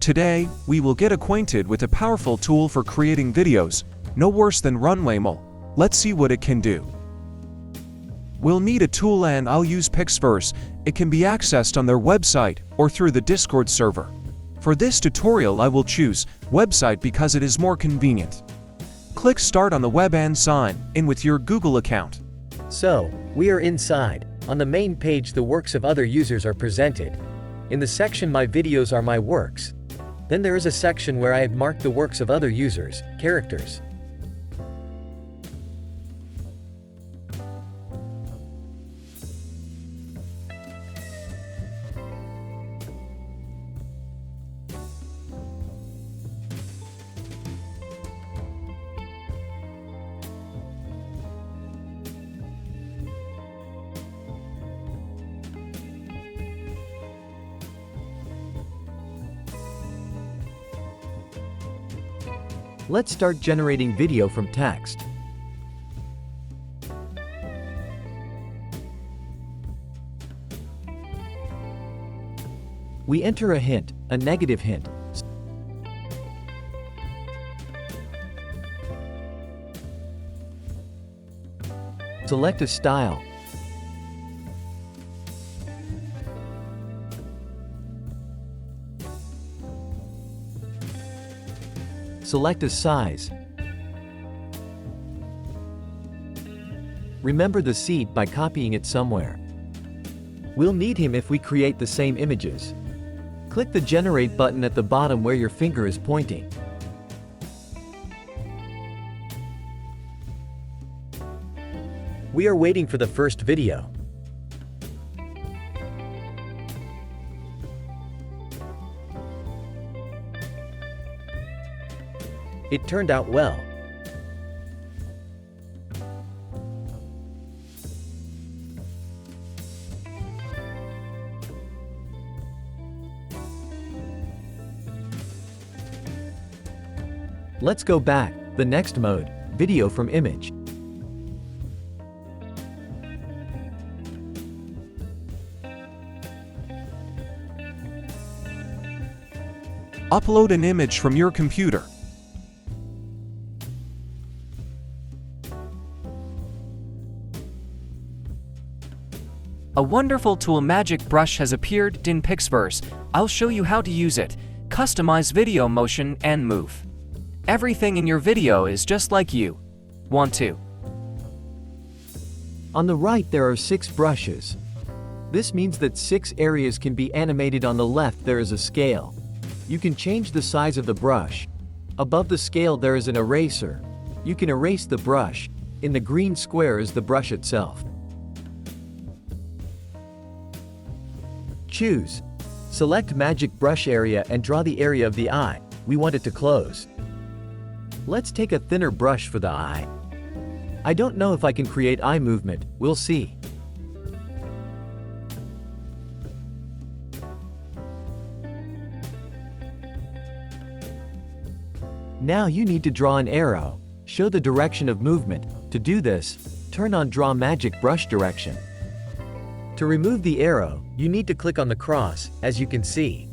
Today, we will get acquainted with a powerful tool for creating videos, no worse than Runwaymo. Let's see what it can do. We'll need a tool and I'll use Pixverse. It can be accessed on their website or through the Discord server. For this tutorial I will choose website because it is more convenient. Click Start on the web and sign in with your Google account. So, we are inside. On the main page the works of other users are presented. In the section My videos are my works. Then there is a section where I have marked the works of other users, characters. Let's start generating video from text. We enter a hint, a negative hint. Select a style. Select a size. Remember the seed by copying it somewhere. We'll need him if we create the same images. Click the Generate button at the bottom where your finger is pointing. We are waiting for the first video. It turned out well. Let's go back. The next mode, video from image. Upload an image from your computer. A wonderful tool Magic Brush has appeared in Pixverse. I'll show you how to use it. Customize video motion and move. Everything in your video is just like you want to. On the right there are 6 brushes. This means that 6 areas can be animated. On the left there is a scale. You can change the size of the brush. Above the scale there is an eraser. You can erase the brush. In the green square is the brush itself. Choose. Select Magic Brush area and draw the area of the eye. We want it to close. Let's take a thinner brush for the eye. I don't know if I can create eye movement. We'll see. Now you need to draw an arrow. Show the direction of movement. To do this, turn on Draw Magic Brush Direction. To remove the arrow, you need to click on the cross, as you can see.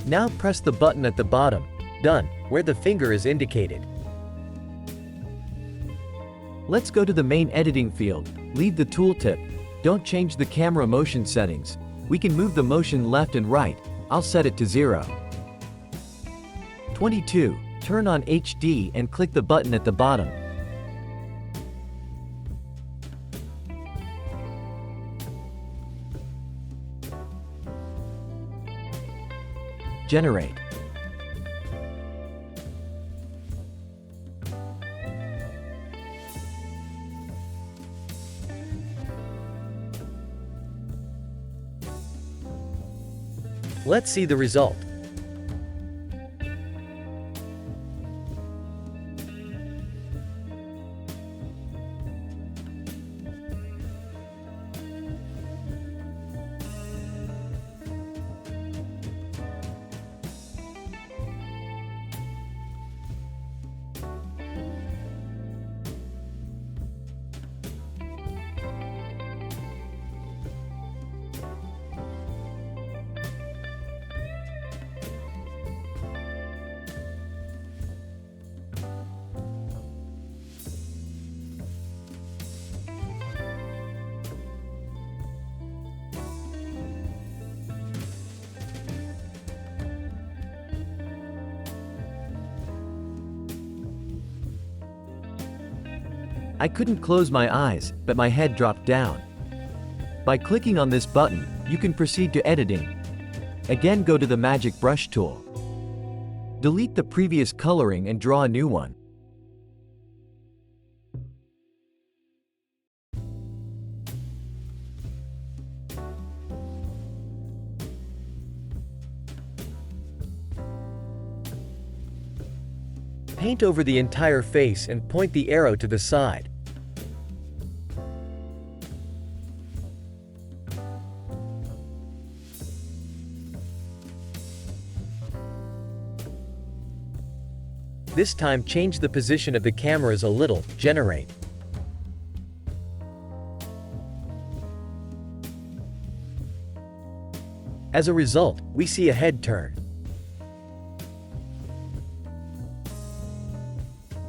Now press the button at the bottom, Done, where the finger is indicated. Let's go to the main editing field. Leave the tooltip. Don't change the camera motion settings. We can move the motion left and right. I'll set it to 0. 22. Turn on HD and click the button at the bottom. Generate. Let's see the result. I couldn't close my eyes, but my head dropped down. By clicking on this button, you can proceed to editing. Again, go to the Magic Brush tool. Delete the previous coloring and draw a new one. Paint over the entire face and point the arrow to the side. This time change the position of the cameras a little, generate. As a result, we see a head turn.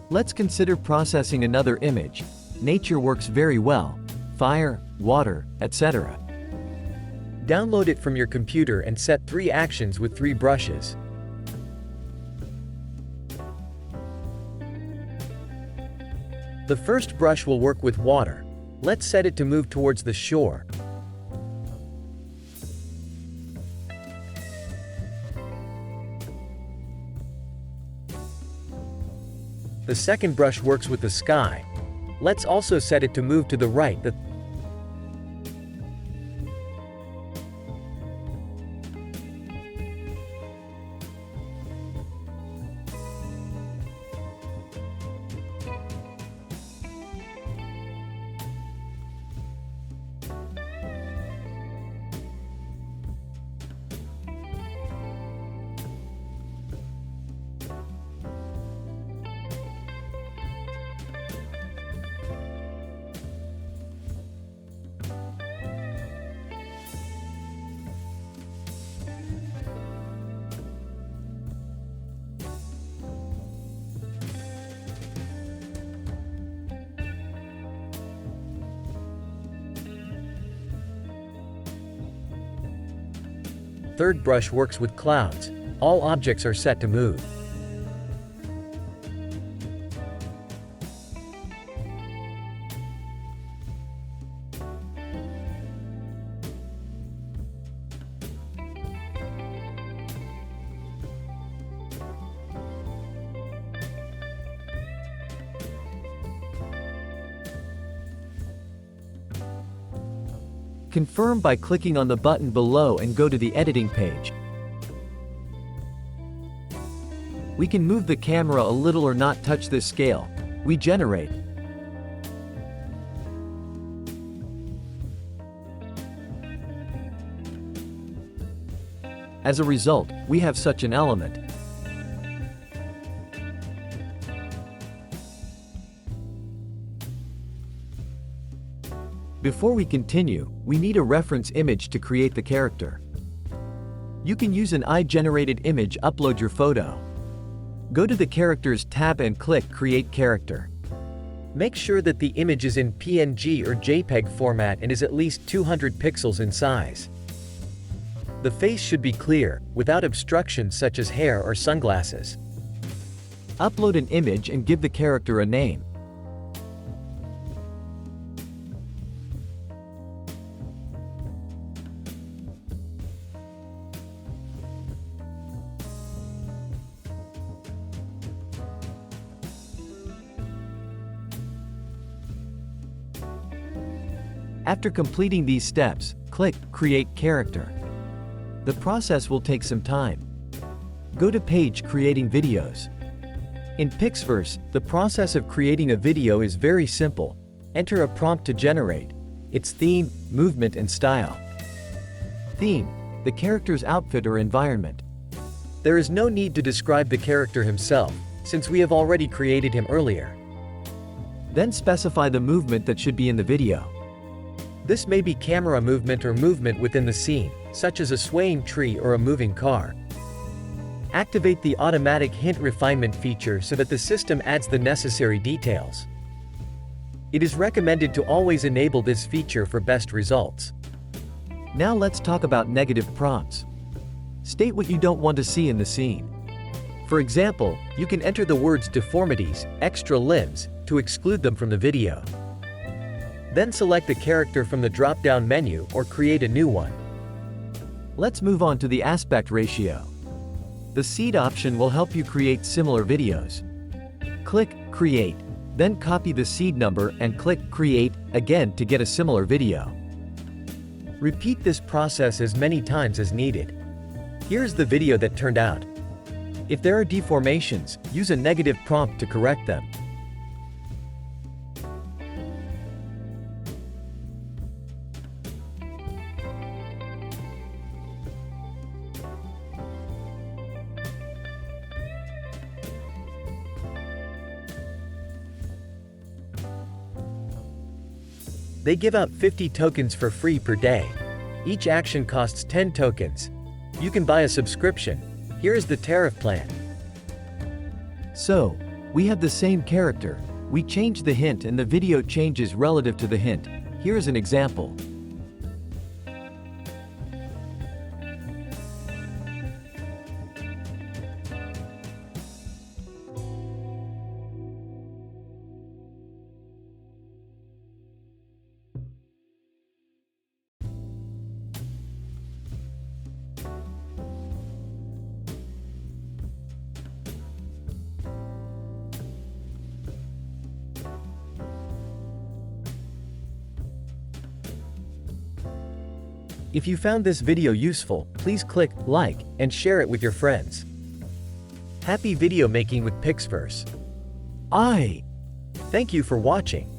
Let's consider processing another image. Nature works very well. Fire, water, etc. Download it from your computer and set 3 actions with 3 brushes. The first brush will work with water. Let's set it to move towards the shore. The second brush works with the sky. Let's also set it to move to the right. Third brush works with clouds. All objects are set to move. Confirm by clicking on the button below and go to the editing page. We can move the camera a little or not touch this scale. We generate. As a result, we have such an element. Before we continue, we need a reference image to create the character. You can use an AI-generated image, upload your photo. Go to the Characters tab and click Create Character. Make sure that the image is in PNG or JPEG format and is at least 200 pixels in size. The face should be clear, without obstructions such as hair or sunglasses. Upload an image and give the character a name. After completing these steps, click Create Character. The process will take some time. Go to page Creating Videos. In Pixverse, the process of creating a video is very simple. Enter a prompt to generate its theme, movement and style. Theme: the character's outfit or environment. There is no need to describe the character himself, since we have already created him earlier. Then specify the movement that should be in the video. This may be camera movement or movement within the scene, such as a swaying tree or a moving car. Activate the automatic hint refinement feature so that the system adds the necessary details. It is recommended to always enable this feature for best results. Now let's talk about negative prompts. State what you don't want to see in the scene. For example, you can enter the words deformities, extra limbs, to exclude them from the video. Then select the character from the drop-down menu or create a new one. Let's move on to the aspect ratio. The seed option will help you create similar videos. Click Create, then copy the seed number and click Create again to get a similar video. Repeat this process as many times as needed. Here's the video that turned out. If there are deformations, use a negative prompt to correct them. They give out 50 tokens for free per day. Each action costs 10 tokens. You can buy a subscription. Here is the tariff plan. So, we have the same character. We change the hint and the video changes relative to the hint. Here is an example. If you found this video useful, please click like and share it with your friends. Happy video making with Pixverse. Thank you for watching.